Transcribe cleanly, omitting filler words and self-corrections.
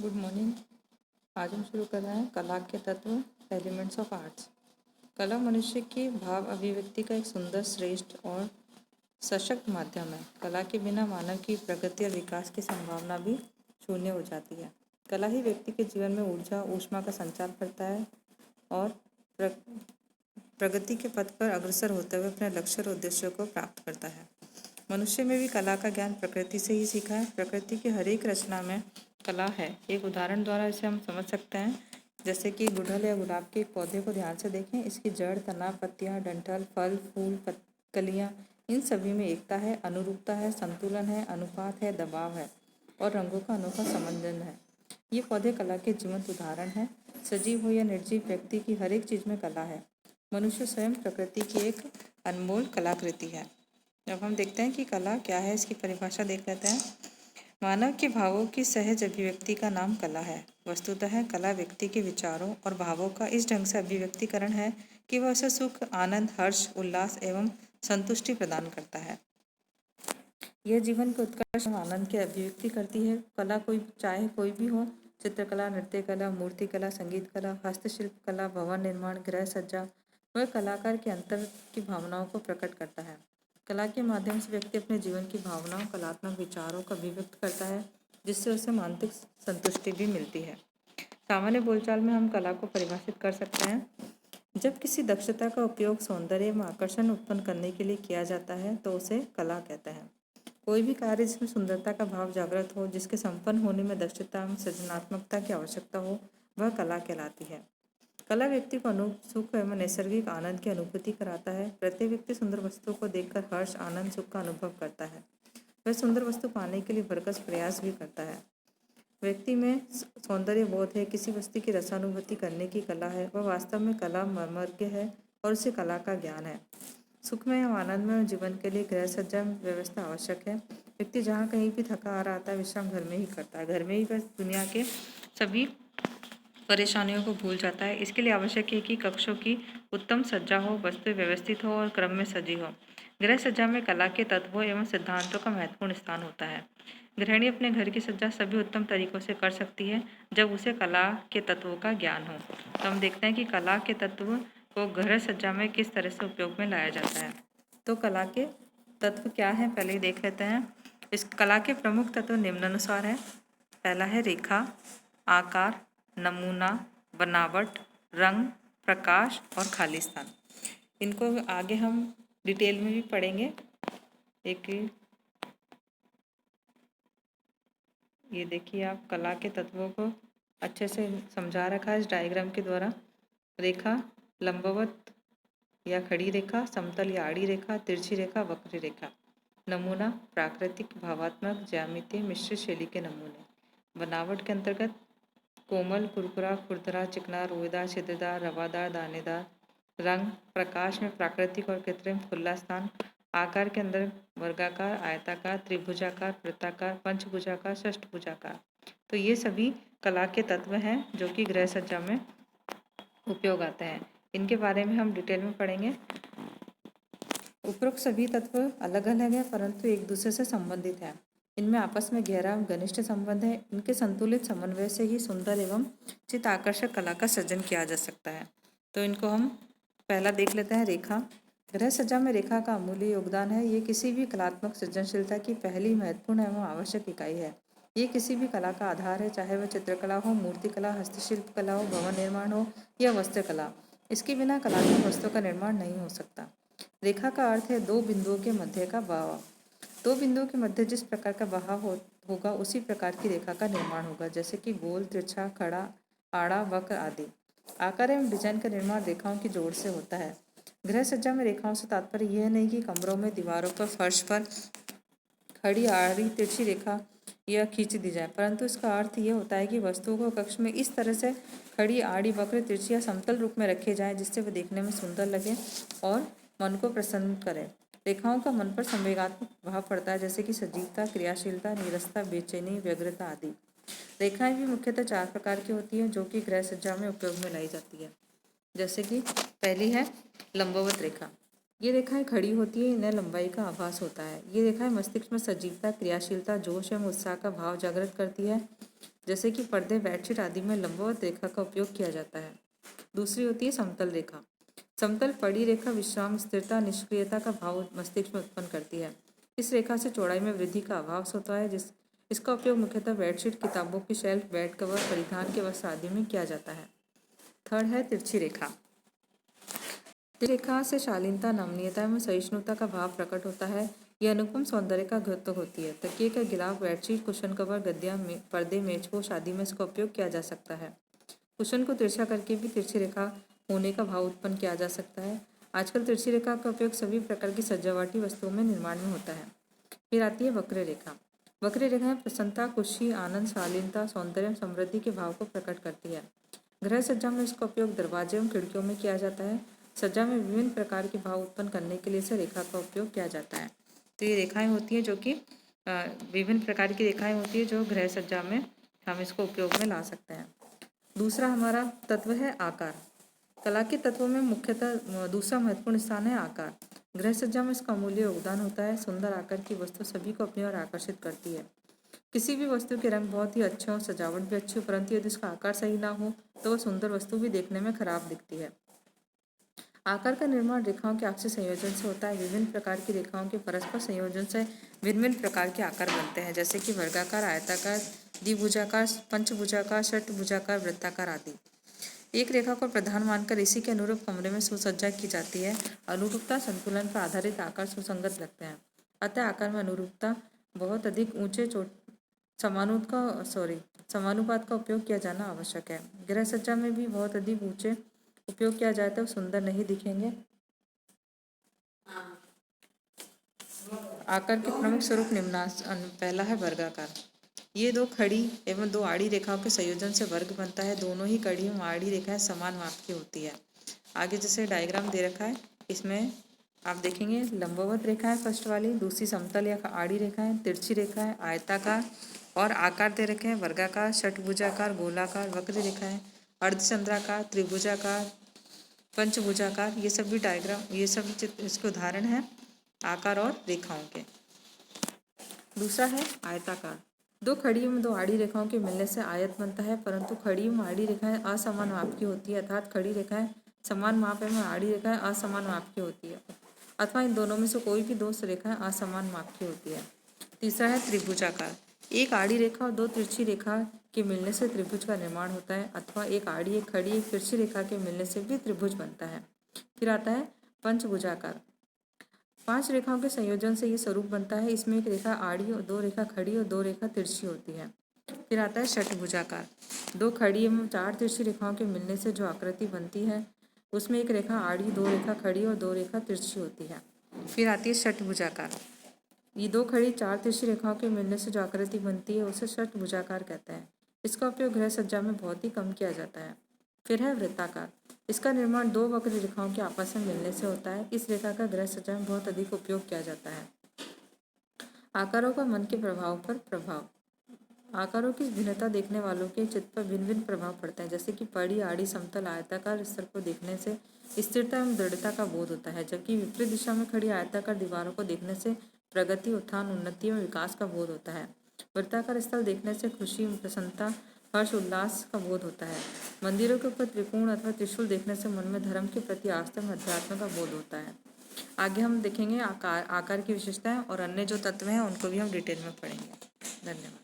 Good morning. आज हम शुरू कर रहे हैं कला के तत्व, एलिमेंट्स ऑफ आर्ट्स। कला मनुष्य की भाव अभिव्यक्ति का एक सुंदर, श्रेष्ठ और सशक्त माध्यम है। कला के बिना मानव की प्रगति और विकास की संभावना भी शून्य हो जाती है। कला ही व्यक्ति के जीवन में ऊर्जा ऊष्मा का संचार करता है और प्रगति के पथ पर अग्रसर होते हुए अपने लक्ष्य और उद्देश्यों को प्राप्त करता है। मनुष्य में भी कला का ज्ञान प्रकृति से ही सीखा है। प्रकृति की हर एक रचना में कला है। एक उदाहरण द्वारा इसे हम समझ सकते हैं, जैसे कि गुड़हल या गुलाब के एक पौधे को ध्यान से देखें। इसकी जड़, तना, पत्तियां, डंठल, फल, फूल, कलियां, इन सभी में एकता है, अनुरूपता है, संतुलन है, अनुपात है, दबाव है और रंगों का अनोखा समन्वय है। ये पौधे कला के जीवंत उदाहरण हैं। सजीव हो या निर्जीव, व्यक्ति की हर एक चीज में कला है। मनुष्य स्वयं प्रकृति की एक अनमोल कलाकृति है। अब हम देखते हैं कि कला क्या है, इसकी परिभाषा देख लेते हैं। मानव के भावों की सहज अभिव्यक्ति का नाम कला है। वस्तुतः कला व्यक्ति के विचारों और भावों का इस ढंग से अभिव्यक्तिकरण है कि वह उसे सुख, आनंद, हर्ष, उल्लास एवं संतुष्टि प्रदान करता है। यह जीवन के उत्कर्ष आनंद की अभिव्यक्ति करती है। कला चाहे कोई भी हो, चित्रकला, नृत्य कला, मूर्ति कला, संगीत कला, हस्तशिल्प कला, भवन निर्माण, गृह सज्जा, वह कलाकार के अंतर की भावनाओं को प्रकट करता है। कला के माध्यम से व्यक्ति अपने जीवन की भावनाओं, कलात्मक विचारों का अभिव्यक्त करता है, जिससे उसे मानसिक संतुष्टि भी मिलती है। सामान्य बोलचाल में हम कला को परिभाषित कर सकते हैं। जब किसी दक्षता का उपयोग सौंदर्य एवं आकर्षण उत्पन्न करने के लिए किया जाता है तो उसे कला कहते हैं। कोई भी कार्य जिसमें सुंदरता का भाव जागृत हो, जिसके संपन्न होने में दक्षता एवं सृजनात्मकता की आवश्यकता हो, वह कला कहलाती है। कला व्यक्ति को सुख एवं नैसर्गिक आनंद की अनुभूति कराता है। प्रत्येक व्यक्ति सुंदर वस्तु को देखकर हर्ष, आनंद, सुख का अनुभव करता है। वह सुंदर वस्तु पाने के लिए भरसक प्रयास भी करता है। व्यक्ति में सौंदर्य बोध है, किसी वस्तु की रसानुभूति करने की कला है, वह वास्तव में कला मर्मज्ञ है और उसे कला का ज्ञान है। सुखमय एवं आनंदमय जीवन के लिए गृह सज्जा व्यवस्था आवश्यक है। व्यक्ति जहाँ कहीं भी थका आ रहा आता है, विश्राम घर में ही करता है। घर में ही वह दुनिया के सभी परेशानियों को भूल जाता है। इसके लिए आवश्यक है कि कक्षों की उत्तम सज्जा हो, वस्तुएं व्यवस्थित हो और क्रम में सजी हो। गृह सज्जा में कला के तत्वों एवं सिद्धांतों का महत्वपूर्ण स्थान होता है। गृहिणी अपने घर की सज्जा सभी उत्तम तरीकों से कर सकती है जब उसे कला के तत्वों का ज्ञान हो। तो हम देखते हैं कि कला के तत्व को गृह सज्जा में किस तरह से उपयोग में लाया जाता है। तो कला के तत्व क्या है, पहले ही देख लेते हैं। इस कला के प्रमुख तत्व निम्नानुसार है। पहला है रेखा, आकार, नमूना, बनावट, रंग, प्रकाश और खाली स्थान। इनको आगे हम डिटेल में भी पढ़ेंगे। एक ये देखिए, आप कला के तत्वों को अच्छे से समझा रखा है इस डायग्राम के द्वारा। रेखा, लंबवत या खड़ी रेखा, समतल या आड़ी रेखा, तिरछी रेखा, वक्र रेखा। नमूना, प्राकृतिक, भावात्मक, ज्यामितीय, मिश्रित शैली के नमूने। बनावट के अंतर्गत कोमल, कुरकुरा, खुरदरा, चिकना, रोएदार, छिद्रदार, रवादार, दानेदार। रंग, प्रकाश में प्राकृतिक और कृत्रिम, खुला स्थान। आकार के अंदर वर्गाकार, आयताकार, त्रिभुजाकार, वृत्ताकार, पंचभुजाकार, षष्ठभुजाकार। तो ये सभी कला के तत्व हैं जो कि गृह सज्जा में उपयोग आते हैं। इनके बारे में हम डिटेल में पढ़ेंगे। उपरोक्त सभी तत्व अलग अलग हैं परंतु एक दूसरे से संबंधित हैं। इनमें आपस में गहरा घनिष्ठ संबंध है। इनके संतुलित समन्वय से ही सुंदर एवं चित्त आकर्षक कला का सृजन किया जा सकता है। तो इनको हम पहला देख लेते हैं। रेखा। गृह सज्जा में रेखा का अमूल्य योगदान है। ये किसी भी कलात्मक सृजनशीलता की पहली महत्वपूर्ण एवं आवश्यक इकाई है। ये किसी भी कला का आधार है, चाहे वह चित्रकला हो, मूर्तिकला, हस्तशिल्प कला हो, भवन निर्माण हो या वस्त्रकला। इसके बिना कलात्मक वस्तु का निर्माण नहीं हो सकता। रेखा का अर्थ है दो बिंदुओं के मध्य का बहाव। दो बिंदुओं के मध्य जिस प्रकार का बहाव होगा उसी प्रकार की रेखा का निर्माण होगा, जैसे कि गोल, तिरछा, खड़ा, आड़ा, वक्र आदि। आकार एवं डिजाइन का निर्माण रेखाओं की जोड़ से होता है। गृह सज्जा में रेखाओं से तात्पर्य यह नहीं कि कमरों में, दीवारों पर, फर्श पर खड़ी, आड़ी, तिरछी रेखा यह खींच दी जाए, परंतु इसका अर्थ यह होता है कि वस्तुओं को कक्ष में इस तरह से खड़ी, आड़ी, वक्र, तिरछी या समतल रूप में रखे जाएं जिससे वे देखने में सुंदर लगे और मन को प्रसन्न करे। रेखाओं का मन पर संवेगात्मक प्रभाव पड़ता है, जैसे कि सजीवता, क्रियाशीलता, नीरसता, बेचैनी, व्यग्रता आदि। रेखाएं भी मुख्यतः 4 प्रकार की होती हैं जो कि गृह सज्जा में उपयोग में लाई जाती है। जैसे कि पहली है लंबवत रेखा। ये रेखाएं खड़ी होती है, इन्हें लंबाई का आभास होता है। ये रेखाएं मस्तिष्क में सजीवता, क्रियाशीलता, जोश एवं उत्साह का भाव जागृत करती है। जैसे कि पर्दे, बेडशीट आदि में लंबवत रेखा का उपयोग किया जाता है। दूसरी होती है समतल रेखा। समतल पड़ी रेखा विश्राम, स्थिरता, निष्क्रियता का भाव मस्तिष्क में उत्पन्न करती है। इस रेखा से चौड़ाई में वृद्धि का आभास होता है। इसका उपयोग मुख्यतः बेडशीट, किताबों की शेल्फ, बेड कवर, परिधान के वस्त्र आदि में किया जाता है। थर्ड है तिरछी रेखा। तिरछी रेखा से शालीनता, नमनीयता एवं सहिष्णुता का भाव प्रकट होता है। यह अनुपम सौंदर्य का द्योतक होती है। तकिए का गिलाफ, बेडशीट, कुशन कवर, गद्दियां, पर्दे, मेजपोश आदि में इसका उपयोग किया जा सकता है। कुशन को तिरछा करके भी तिरछी रेखा होने का भाव उत्पन्न किया जा सकता है। आजकल तिरछी रेखा का उपयोग सभी प्रकार की सजावटी वस्तुओं में निर्माण में होता है। फिर आती है वक्र रेखा। वक्र रेखाएं प्रसन्नता, खुशी, आनंद, शालीनता, सौंदर्य, समृद्धि के भाव को प्रकट करती है। गृह सज्जा में इसका उपयोग दरवाजे एवं खिड़कियों में किया जाता है। सज्जा में विभिन्न प्रकार के भाव उत्पन्न करने के लिए इस रेखा का उपयोग किया जाता है। तो ये रेखाएं होती हैं जो कि विभिन्न प्रकार की रेखाएं होती है जो गृह सज्जा में हम इसको उपयोग में ला सकते हैं। दूसरा हमारा तत्व है आकार। कला के तत्वों में मुख्यतः दूसरा महत्वपूर्ण स्थान है आकार। गृह सज्जा में इसका अमूल्य योगदान होता है। सुंदर आकार की वस्तु सभी को अपनी ओर आकर्षित करती है। किसी भी वस्तु के रंग बहुत ही अच्छे हो, सजावट भी अच्छी हो, परंतु यदि उसका आकार सही ना हो तो वह सुंदर वस्तु भी देखने में खराब दिखती है। आकार का निर्माण रेखाओं के आपसी संयोजन से होता है। विभिन्न प्रकार की रेखाओं के परस्पर संयोजन से भिन्न भिन्न प्रकार के आकार बनते हैं, जैसे कि वर्गाकार, आयताकार, द्विभुजाकार, पंचभुजाकार, षटभुजाकार, वृत्ताकार आदि। एक रेखा को प्रधान मानकर इसी के अनुरूप कमरे में सुसज्जा की जाती है। अनुरूपता संतुलन पर आधारित आकार सुसंगत लगते हैं। अतः आकार में अनुरूपता बहुत अधिक ऊंचे समानुपात का उपयोग किया जाना आवश्यक है। गृह सज्जा में भी बहुत अधिक ऊंचे उपयोग किया जाए तो सुंदर नहीं दिखेंगे। आकार के प्रमुख स्वरूप निम्नानुसार। पहला है वर्गाकार। ये दो खड़ी एवं दो आड़ी रेखाओं के संयोजन से वर्ग बनता है। दोनों ही कड़ी एवं आड़ी रेखाएं समान माप की होती है। आगे जैसे डायग्राम दे रखा है, इसमें आप देखेंगे लंबवत रेखाएं फर्स्ट वाली, दूसरी समतल या आड़ी रेखाएं, तिरछी रेखाएं, आयताकार और आकार दे रखे हैं वर्गाकार, षटभुजाकार, गोलाकार, वक्र रेखाएं, अर्धचंद्राकार, त्रिभुजाकार, पंचभुजाकार। ये सभी डायग्राम, ये सभी चित्र इसके उदाहरण हैं आकार और रेखाओं के। दूसरा है आयताकार। दो खड़ी एवं दो आड़ी रेखाओं के मिलने से आयत बनता है, परंतु खड़ी एवं आड़ी रेखाएं असमान माप की होती है, अर्थात खड़ी रेखाएं समान माप एवं आड़ी रेखाएं असमान माप की होती है, अथवा इन दोनों में से कोई भी दो रेखाएं असमान माप की होती है। तीसरा है त्रिभुजाकार। एक आड़ी रेखा और दो तिरछी रेखा के मिलने से त्रिभुज का निर्माण होता है, अथवा एक आड़ी, एक खड़ी, एक तिरछी रेखा के मिलने से भी त्रिभुज बनता है। फिर आता है पंचभुजाकार। 5 रेखाओं के संयोजन से ये स्वरूप बनता है। इसमें एक रेखा आड़ी और 2 रेखा खड़ी और 2 रेखा तिरछी होती है। फिर आता है षटभुजाकार। 2 खड़ी एवं 4 तिरछी रेखाओं के मिलने से जो आकृति बनती है उसमें एक रेखा आड़ी, 2 रेखा खड़ी और 2 रेखा तिरछी होती है। फिर आती है षटभुजाकार। ये 2 खड़ी 4 तिरछी रेखाओं के मिलने से जो आकृति बनती है उसे षटभुजाकार कहते हैं। इसका उपयोग गृह सज्जा में बहुत ही कम किया जाता है। फिर है वृत्ताकार। इसका निर्माण 2 वक्र रेखाओं के आपस में मिलने से होता है। इस रेखा का गृह सज्जा में बहुत अधिक उपयोग किया जाता है। आकारों का मन के प्रभाव पर प्रभाव। आकारों की भिन्नता देखने वालों के चित्त पर भिन्न भिन्न प्रभाव पड़ता है, जैसे कि पड़ी, आड़ी, समतल, आयताकार स्तर को देखने से स्थिरता एवं दृढ़ता का बोध होता है, जबकि विपरीत दिशा में खड़ी आयताकार दीवारों को देखने से प्रगति, उत्थान, उन्नति एवं विकास का बोध होता है। वृत्ताकार स्थल देखने से खुशी, प्रसन्नता, हर्ष, उल्लास का बोध होता है। मंदिरों के ऊपर त्रिकोण अथवा त्रिशूल देखने से मन में धर्म के प्रति आस्था एवं अध्यात्म का बोध होता है। आगे हम देखेंगे आकार की विशेषताएं और अन्य जो तत्व हैं उनको भी हम डिटेल में पढ़ेंगे। धन्यवाद।